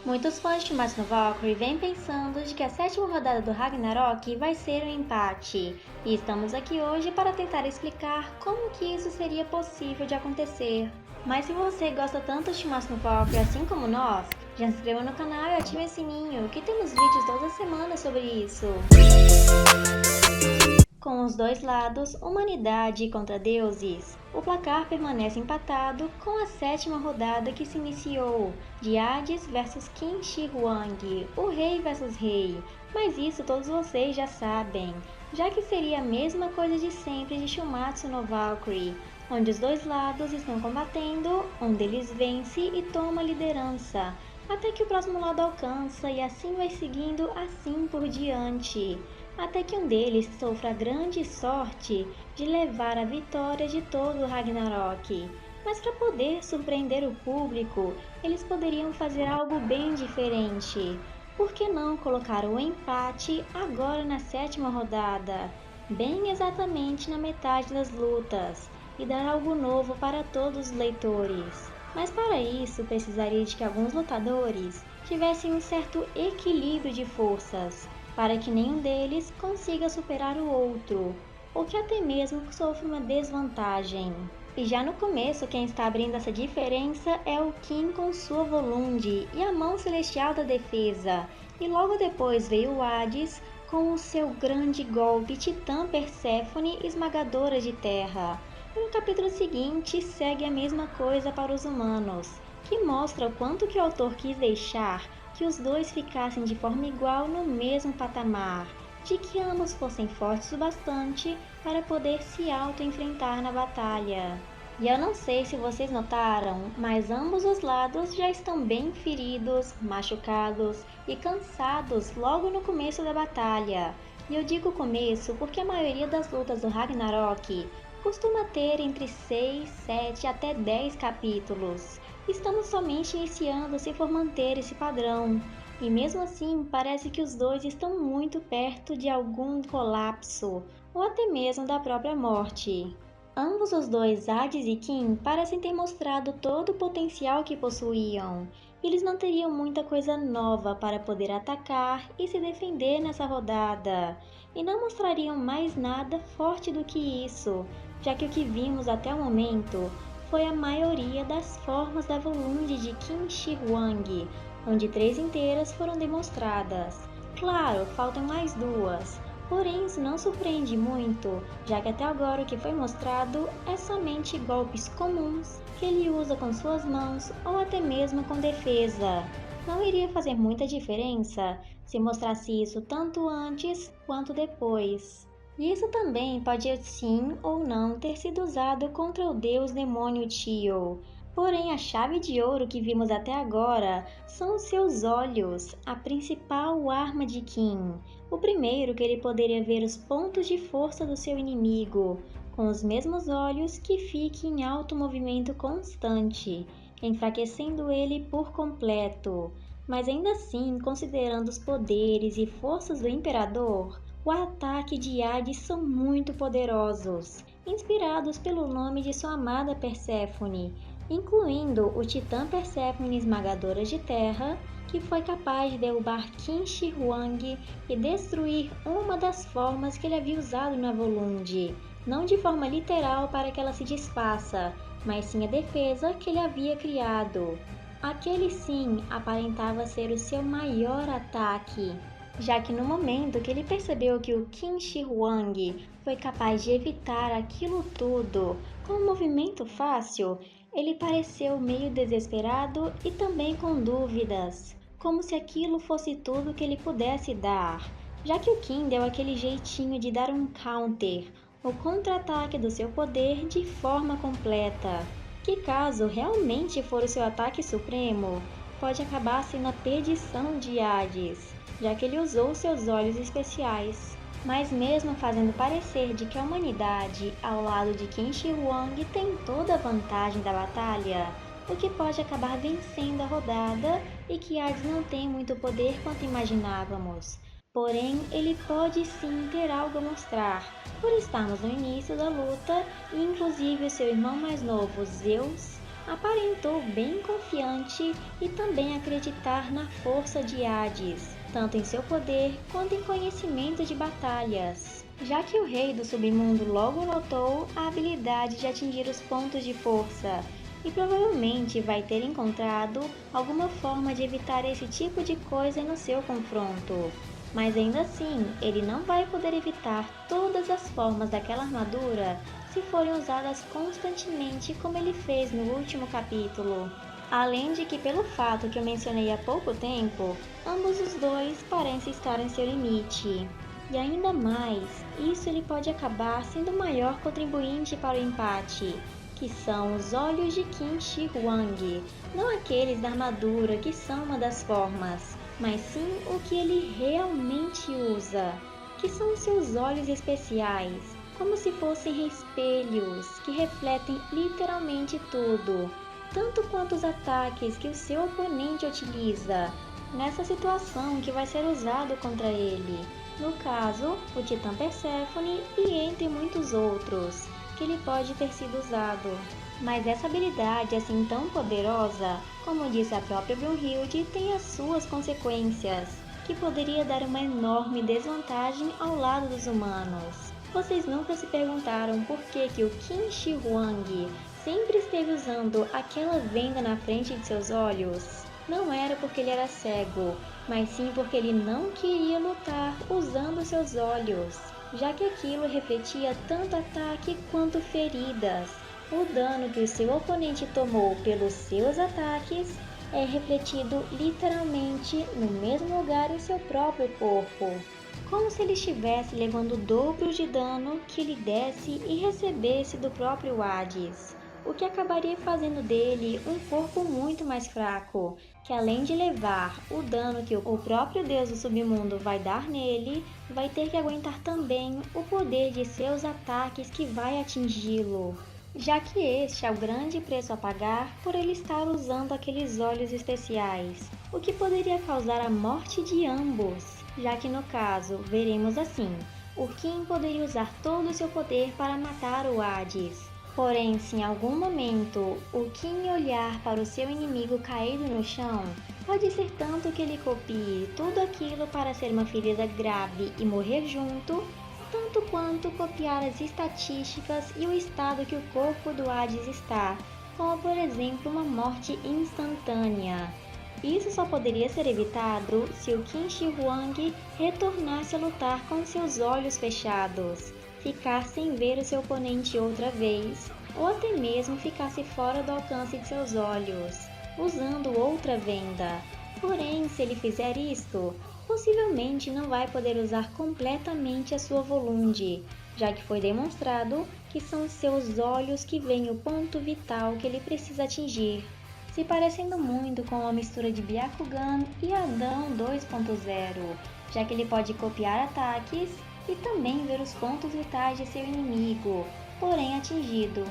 Muitos fãs de Shimatsu no Valkyrie vêm pensando de que a sétima rodada do Ragnarok vai ser um empate, e estamos aqui hoje para tentar explicar como que isso seria possível de acontecer. Mas se você gosta tanto de Shimatsu no Valkyrie assim como nós, já se inscreva no canal e ative o sininho, que temos vídeos toda semana sobre isso. Com os dois lados, humanidade contra deuses, o placar permanece empatado com a sétima rodada que se iniciou, de Hades vs Qin Shi Huang, o rei vs rei, mas isso todos vocês já sabem, já que seria a mesma coisa de sempre de Shimatsu no Valkyrie, onde os dois lados estão combatendo, um deles vence e toma a liderança, até que o próximo lado alcança e assim vai seguindo assim por diante, até que um deles sofra a grande sorte de levar a vitória de todo o Ragnarok. Mas para poder surpreender o público, eles poderiam fazer algo bem diferente. Por que não colocar o empate agora na sétima rodada, bem exatamente na metade das lutas, e dar algo novo para todos os leitores? Mas para isso precisaria de que alguns lutadores tivessem um certo equilíbrio de forças, para que nenhum deles consiga superar o outro, ou que até mesmo sofra uma desvantagem. E já no começo, quem está abrindo essa diferença é o Qin com sua Volund e a mão celestial da defesa, e logo depois veio o Hades com o seu grande golpe Titã Perséfone esmagadora de terra. E no capítulo seguinte segue a mesma coisa para os humanos, que mostra o quanto que o autor quis deixar que os dois ficassem de forma igual no mesmo patamar, de que ambos fossem fortes o bastante para poder se auto-enfrentar na batalha. E eu não sei se vocês notaram, mas ambos os lados já estão bem feridos, machucados e cansados logo no começo da batalha. E eu digo começo porque a maioria das lutas do Ragnarok costuma ter entre 6, 7 até 10 capítulos. Estamos somente iniciando se for manter esse padrão, e mesmo assim parece que os dois estão muito perto de algum colapso, ou até mesmo da própria morte. Ambos os dois, Hades e Qin, parecem ter mostrado todo o potencial que possuíam. Eles não teriam muita coisa nova para poder atacar e se defender nessa rodada, e não mostrariam mais nada forte do que isso, já que o que vimos até o momento foi a maioria das formas da Volund de Qin Shi Huang, onde 3 inteiras foram demonstradas. Claro, faltam mais 2, porém isso não surpreende muito, já que até agora o que foi mostrado é somente golpes comuns que ele usa com suas mãos ou até mesmo com defesa. Não iria fazer muita diferença se mostrasse isso tanto antes quanto depois. E isso também pode sim ou não ter sido usado contra o deus demônio Tio. Porém, a chave de ouro que vimos até agora são os seus olhos, a principal arma de Qin. O primeiro que ele poderia ver os pontos de força do seu inimigo, com os mesmos olhos que fique em alto movimento constante, enfraquecendo ele por completo. Mas ainda assim, considerando os poderes e forças do Imperador, o ataque de Hades são muito poderosos, inspirados pelo nome de sua amada Perséfone, incluindo o Titã Perséfone esmagadora de terra, que foi capaz de derrubar Qin Shi Huang e destruir uma das formas que ele havia usado na Volund, não de forma literal para que ela se desfaça, mas sim a defesa que ele havia criado. Aquele sim aparentava ser o seu maior ataque, já que no momento que ele percebeu que o Qin Shi Huang foi capaz de evitar aquilo tudo com um movimento fácil, ele pareceu meio desesperado e também com dúvidas, como se aquilo fosse tudo que ele pudesse dar, já que o Qin deu aquele jeitinho de dar um counter, o contra-ataque do seu poder de forma completa, que caso realmente for o seu ataque supremo, pode acabar sendo a perdição de Hades, já que ele usou seus olhos especiais. Mas mesmo fazendo parecer de que a humanidade, ao lado de Qin Shi Huang, tem toda a vantagem da batalha, o que pode acabar vencendo a rodada e que Hades não tem muito poder quanto imaginávamos. Porém, ele pode sim ter algo a mostrar, por estarmos no início da luta e inclusive o seu irmão mais novo, Zeus, aparentou bem confiante e também acreditar na força de Hades, tanto em seu poder quanto em conhecimento de batalhas. Já que o rei do submundo logo notou a habilidade de atingir os pontos de força e provavelmente vai ter encontrado alguma forma de evitar esse tipo de coisa no seu confronto. Mas ainda assim, ele não vai poder evitar todas as formas daquela armadura se forem usadas constantemente como ele fez no último capítulo. Além de que, pelo fato que eu mencionei há pouco tempo, ambos os dois parecem estar em seu limite. E ainda mais, isso ele pode acabar sendo o maior contribuinte para o empate, que são os olhos de Qin Shi Huang, não aqueles da armadura que são uma das formas, mas sim o que ele realmente usa, que são os seus olhos especiais, como se fossem espelhos que refletem literalmente tudo, tanto quanto os ataques que o seu oponente utiliza, nessa situação que vai ser usado contra ele. No caso, o Titã Perséfone e entre muitos outros, que ele pode ter sido usado. Mas essa habilidade assim tão poderosa, como disse a própria Brunhilde, tem as suas consequências, que poderia dar uma enorme desvantagem ao lado dos humanos. Vocês nunca se perguntaram por que o Qin Shi Huang sempre esteve usando aquela venda na frente de seus olhos? Não era porque ele era cego, mas sim porque ele não queria lutar usando seus olhos, já que aquilo refletia tanto ataque quanto feridas. O dano que o seu oponente tomou pelos seus ataques é refletido literalmente no mesmo lugar em seu próprio corpo, como se ele estivesse levando o dobro de dano que ele desse e recebesse do próprio Hades, o que acabaria fazendo dele um corpo muito mais fraco, que além de levar o dano que o próprio deus do submundo vai dar nele, vai ter que aguentar também o poder de seus ataques que vai atingi-lo, já que este é o grande preço a pagar por ele estar usando aqueles olhos especiais, o que poderia causar a morte de ambos, já que no caso, veremos assim, o Qin poderia usar todo o seu poder para matar o Hades. Porém, se em algum momento o Qin olhar para o seu inimigo caído no chão, pode ser tanto que ele copie tudo aquilo para ser uma ferida grave e morrer junto, tanto quanto copiar as estatísticas e o estado que o corpo do Hades está, como por exemplo uma morte instantânea. Isso só poderia ser evitado se o Qin Shi Huang retornasse a lutar com seus olhos fechados, ficar sem ver o seu oponente outra vez, ou até mesmo ficasse fora do alcance de seus olhos, usando outra venda. Porém, se ele fizer isto, possivelmente não vai poder usar completamente a sua Volunde, já que foi demonstrado que são seus olhos que veem o ponto vital que ele precisa atingir, se parecendo muito com uma mistura de Byakugan e Adão 2.0, já que ele pode copiar ataques e também ver os pontos vitais de seu inimigo, porém atingido,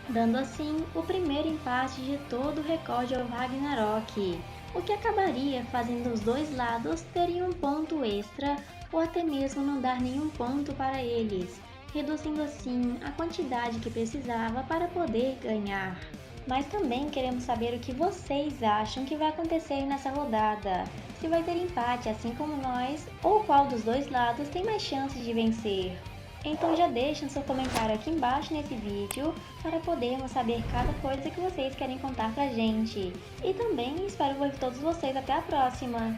dando assim o primeiro empate de todo o recorde ao Ragnarok, o que acabaria fazendo os dois lados terem um ponto extra ou até mesmo não dar nenhum ponto para eles, reduzindo assim a quantidade que precisava para poder ganhar. Mas também queremos saber o que vocês acham que vai acontecer nessa rodada, se vai ter empate assim como nós, ou qual dos dois lados tem mais chances de vencer. Então já deixem seu comentário aqui embaixo nesse vídeo para podermos saber cada coisa que vocês querem contar pra gente. E também espero ver todos vocês até a próxima!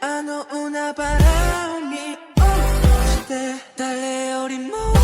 あの海原を見下ろして誰よりも